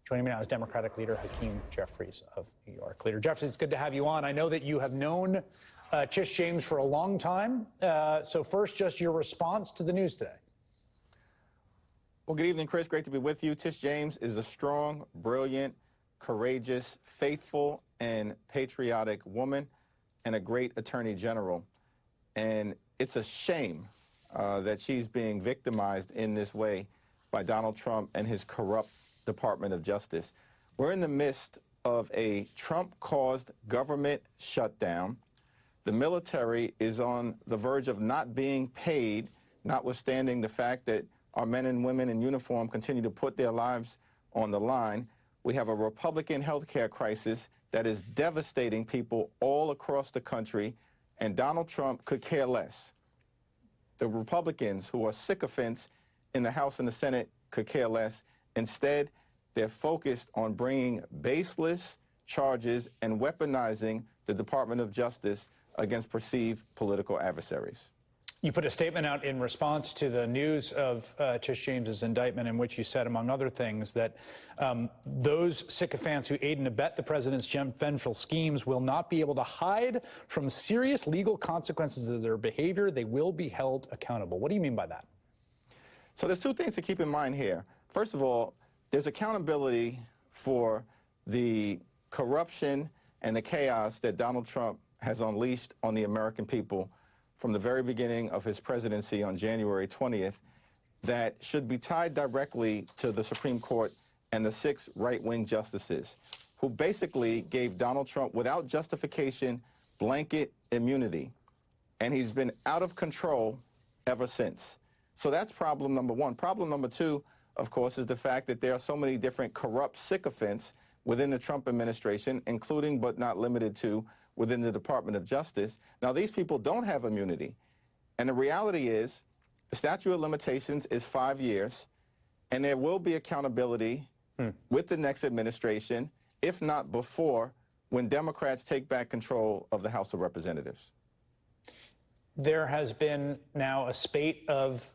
Joining me now is Democratic leader Hakeem Jeffries of New York. Leader Jeffries, it's good to have you on. I know that you have known Tish James for a long time. So first, just your response to the news today. Well, good evening, Chris. Great to be with you. Tish James is a strong, brilliant, courageous, faithful, and patriotic woman and a great attorney general. And it's a shame that she's being victimized in this way by Donald Trump and his corrupt Department of Justice. We're in the midst of a Trump-caused government shutdown. The military is on the verge of not being paid, notwithstanding the fact that our men and women in uniform continue to put their lives on the line. We have a Republican healthcare crisis that is devastating people all across the country, and Donald Trump could care less. The Republicans, who are sycophants in the House and the Senate, could care less. Instead, they're focused on bringing baseless charges and weaponizing the Department of Justice against perceived political adversaries. You put a statement out in response to the news of Tish James's indictment, in which you said, among other things, that those sycophants who aid and abet the president's vengeful schemes will not be able to hide from serious legal consequences of their behavior. They will be held accountable. What do you mean by that? So there's two things to keep in mind here. First of all, there's accountability for the corruption and the chaos that Donald Trump has unleashed on the American people from the very beginning of his presidency on January 20th that should be tied directly to the Supreme Court and the 6 right-wing justices who basically gave Donald Trump, without justification, blanket immunity. And he's been out of control ever since. So that's problem number one. Problem number two, of course, is the fact that there are so many different corrupt sycophants within the Trump administration, including but not limited to within the Department of Justice. Now, these people don't have immunity. And the reality is the statute of limitations is 5 years, and there will be accountability with the next administration, if not before, when Democrats take back control of the House of Representatives. There has been now a spate of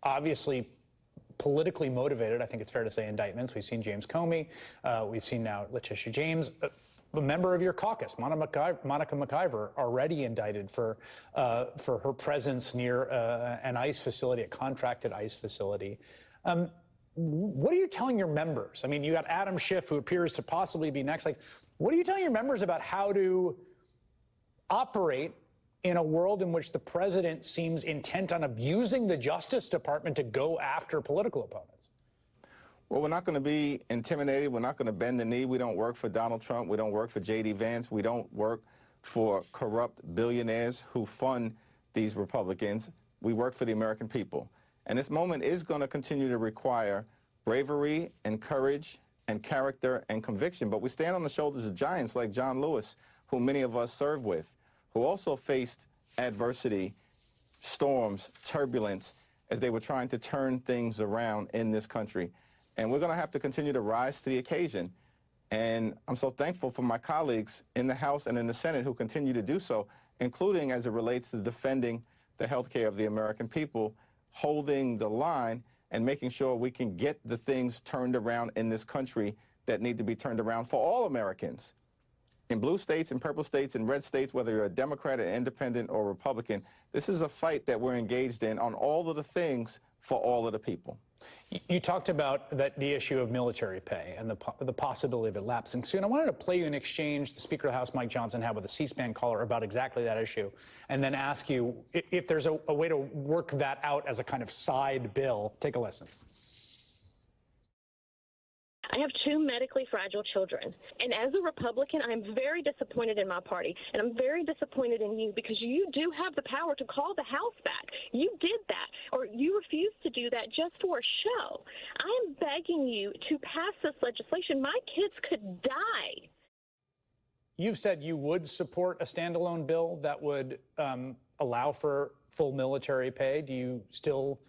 obviously politically motivated, I think it's fair to say, indictments. We've seen James Comey. We've seen now Letitia James. A member of your caucus, Monica McIver, already indicted for her presence near an ICE facility, a contracted ICE facility. What are you telling your members? I mean, you got Adam Schiff, who appears to possibly be next. Like, what are you telling your members about how to operate in a world in which the president seems intent on abusing the Justice Department to go after political opponents? Well, we're not going to be intimidated. We're not going to bend the knee. We don't work for Donald Trump. We don't work for J.D. Vance. We don't work for corrupt billionaires who fund these Republicans. We work for the American people. And this moment is going to continue to require bravery and courage and character and conviction. But we stand on the shoulders of giants like John Lewis, who many of us serve with, who also faced adversity, storms, turbulence, as they were trying to turn things around in this country. And we're going to have to continue to rise to the occasion. And I'm so thankful for my colleagues in the House and in the Senate who continue to do so, including as it relates to defending the health care of the American people, holding the line and making sure we can get the things turned around in this country that need to be turned around for all Americans. In blue states, in purple states, in red states, whether you're a Democrat, an independent, or Republican, this is a fight that we're engaged in on all of the things for all of the people. You talked about the issue of military pay and the possibility of it lapsing soon. I wanted to play you an exchange the Speaker of the House, Mike Johnson, had with a C-SPAN caller about exactly that issue, and then ask you if there's a way to work that out as a kind of side bill. Take a listen. I have 2 medically fragile children. And as a Republican, I'm very disappointed in my party. And I'm very disappointed in you because you do have the power to call the House back. You did that, or you refused to do that just for a show. I am begging you to pass this legislation. My kids could die. You've said you would support a standalone bill that would allow for full military pay. Do you still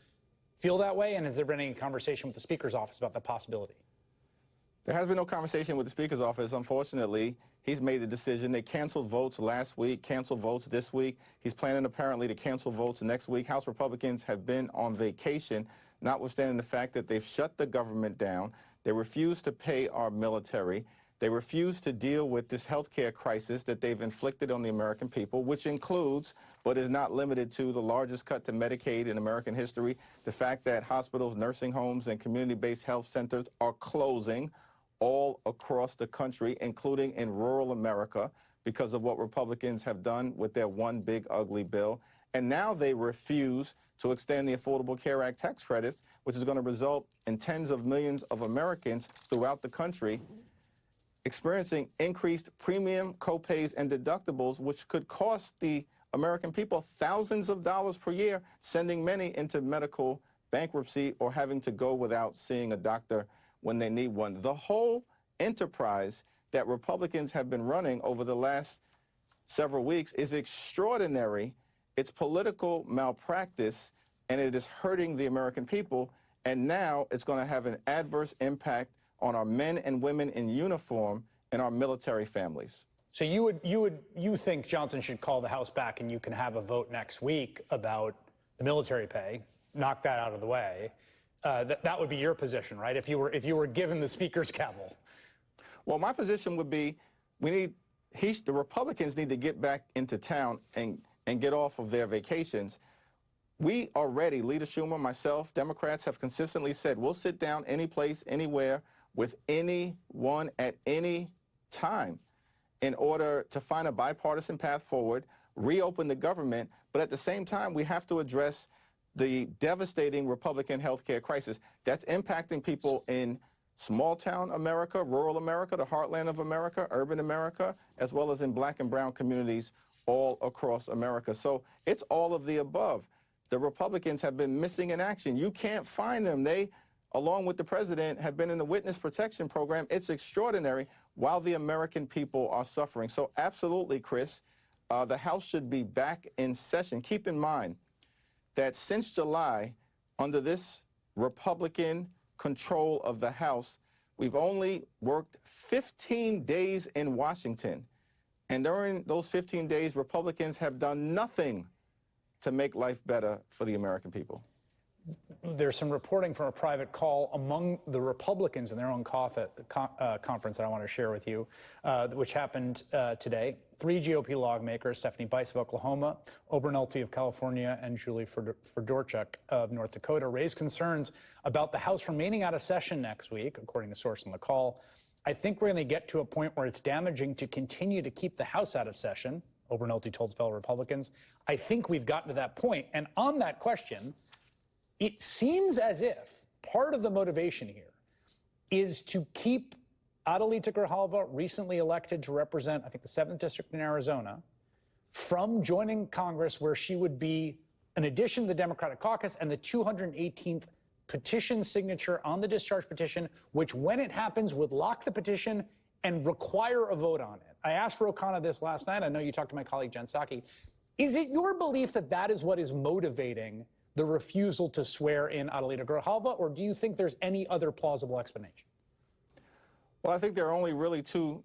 feel that way? And has there been any conversation with the Speaker's office about the possibility? There has been no conversation with the Speaker's office. Unfortunately, he's made the decision. They canceled votes last week, canceled votes this week. He's planning apparently to cancel votes next week. House Republicans have been on vacation, notwithstanding the fact that they've shut the government down. They refuse to pay our military. They refuse to deal with this healthcare crisis that they've inflicted on the American people, which includes, but is not limited to, the largest cut to Medicaid in American history, the fact that hospitals, nursing homes, and community-based health centers are closing all across the country, including in rural America, because of what Republicans have done with their one big ugly bill. And now they refuse to extend the Affordable Care Act tax credits, which is going to result in tens of millions of Americans throughout the country experiencing increased premium, copays, and deductibles, which could cost the American people thousands of dollars per year, sending many into medical bankruptcy or having to go without seeing a doctor when they need one. The whole enterprise that Republicans have been running over the last several weeks is extraordinary. It's political malpractice, and it is hurting the American people. And now it's going to have an adverse impact on our men and women in uniform and our military families. So you think Johnson should call the House back and you can have a vote next week about the military pay, knock that out of the way. That would be your position, right? If you were given the Speaker's gavel. Well, my position would be the Republicans need to get back into town and get off of their vacations. We are ready. Leader Schumer, myself, Democrats have consistently said we'll sit down any place, anywhere, with anyone at any time in order to find a bipartisan path forward, reopen the government, but at the same time, we have to address the devastating Republican health care crisis that's impacting people in small-town America, rural America, the heartland of America, urban America, as well as in black and brown communities all across America. So it's all of the above. The Republicans have been missing in action. You can't find them. They, along with the president, have been in the witness protection program. It's extraordinary while the American people are suffering. So absolutely, Chris, the House should be back in session. Keep in mind that since July, under this Republican control of the House, we've only worked 15 days in Washington. And during those 15 days, Republicans have done nothing to make life better for the American people. There's some reporting from a private call among the Republicans in their own conference that I want to share with you, which happened today. 3 GOP lawmakers, Stephanie Bice of Oklahoma, Ober Nolte of California, and Julie Fedorchuk of North Dakota, raised concerns about the House remaining out of session next week, according to a source on the call. I think we're going to get to a point where it's damaging to continue to keep the House out of session, Ober Nolte told fellow Republicans. I think we've gotten to that point. And on that question, it seems as if part of the motivation here is to keep Adelita Grijalva, recently elected to represent, I think, the 7th District in Arizona, from joining Congress, where she would be an addition to the Democratic caucus and the 218th petition signature on the discharge petition, which, when it happens, would lock the petition and require a vote on it. I asked Ro Khanna this last night. I know you talked to my colleague Jen Psaki. Is it your belief that that is what is motivating the refusal to swear in Adelita Grijalva, or do you think there's any other plausible explanation? Well, I think there are only really two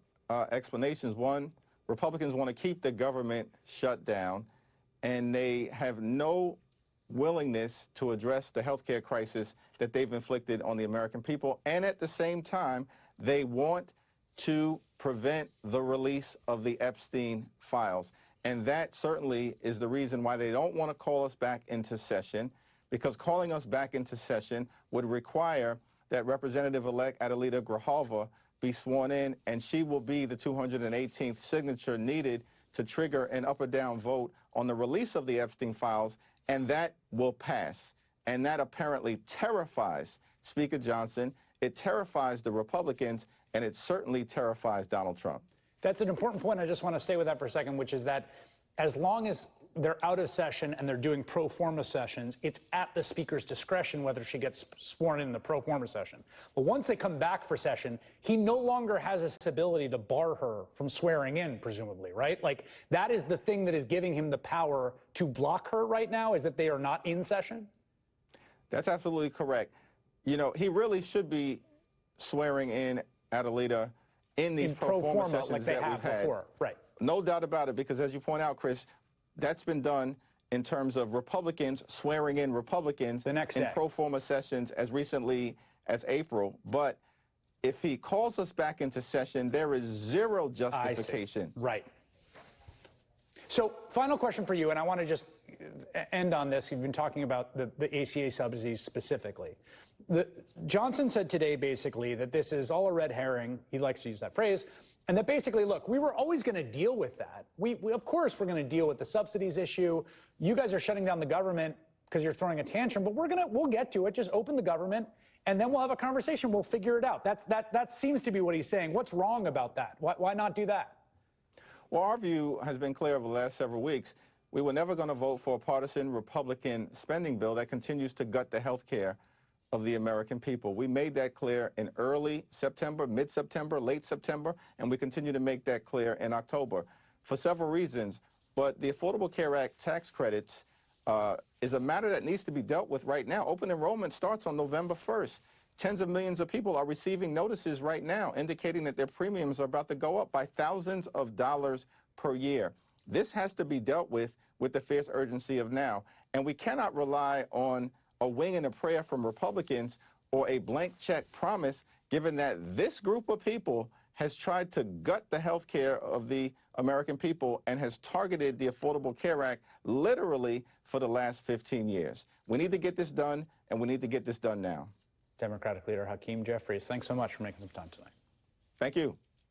explanations. One, Republicans want to keep the government shut down, and they have no willingness to address the health care crisis that they've inflicted on the American people. And at the same time, they want to prevent the release of the Epstein files. And that certainly is the reason why they don't want to call us back into session, because calling us back into session would require that Representative-elect Adelita Grijalva be sworn in, and she will be the 218th signature needed to trigger an up or down vote on the release of the Epstein files, and that will pass. And that apparently terrifies Speaker Johnson. It terrifies the Republicans, and it certainly terrifies Donald Trump. That's an important point. I just want to stay with that for a second, which is that as long as they're out of session and they're doing pro forma sessions, it's at the Speaker's discretion whether she gets sworn in the pro forma session. But once they come back for session, he no longer has this ability to bar her from swearing in, presumably, right? Like, that is the thing that is giving him the power to block her right now, is that they are not in session? That's absolutely correct. You know, he really should be swearing in Adelita in these pro forma sessions like they that have we've had. Before. Right. No doubt about it, because as you point out, Chris, that's been done in terms of Republicans swearing in Republicans the next in day. pro forma sessions as recently as April. But if he calls us back into session, there is zero justification. Right. So final question for you, and I want to just end on this. You've been talking about the ACA subsidies specifically. Johnson said today basically that this is all a red herring. He likes to use that phrase. And that basically, look, we were always going to deal with that. We of course, we're going to deal with the subsidies issue. You guys are shutting down the government because you're throwing a tantrum, but we'll get to it. Just open the government, and then we'll have a conversation. We'll figure it out. That seems to be what he's saying. What's wrong about that? Why not do that? Well, our view has been clear over the last several weeks. We were never going to vote for a partisan Republican spending bill that continues to gut the health care of the American people. We made that clear in early September, mid-September, late September, and we continue to make that clear in October for several reasons. But the Affordable Care Act tax credits is a matter that needs to be dealt with right now. Open enrollment starts on November 1st. Tens of millions of people are receiving notices right now indicating that their premiums are about to go up by thousands of dollars per year. This has to be dealt with the fierce urgency of now. And we cannot rely on a wing and a prayer from Republicans or a blank check promise, given that this group of people has tried to gut the health care of the American people and has targeted the Affordable Care Act literally for the last 15 years. We need to get this done, and we need to get this done now. Democratic leader Hakeem Jeffries, thanks so much for making some time tonight. Thank you.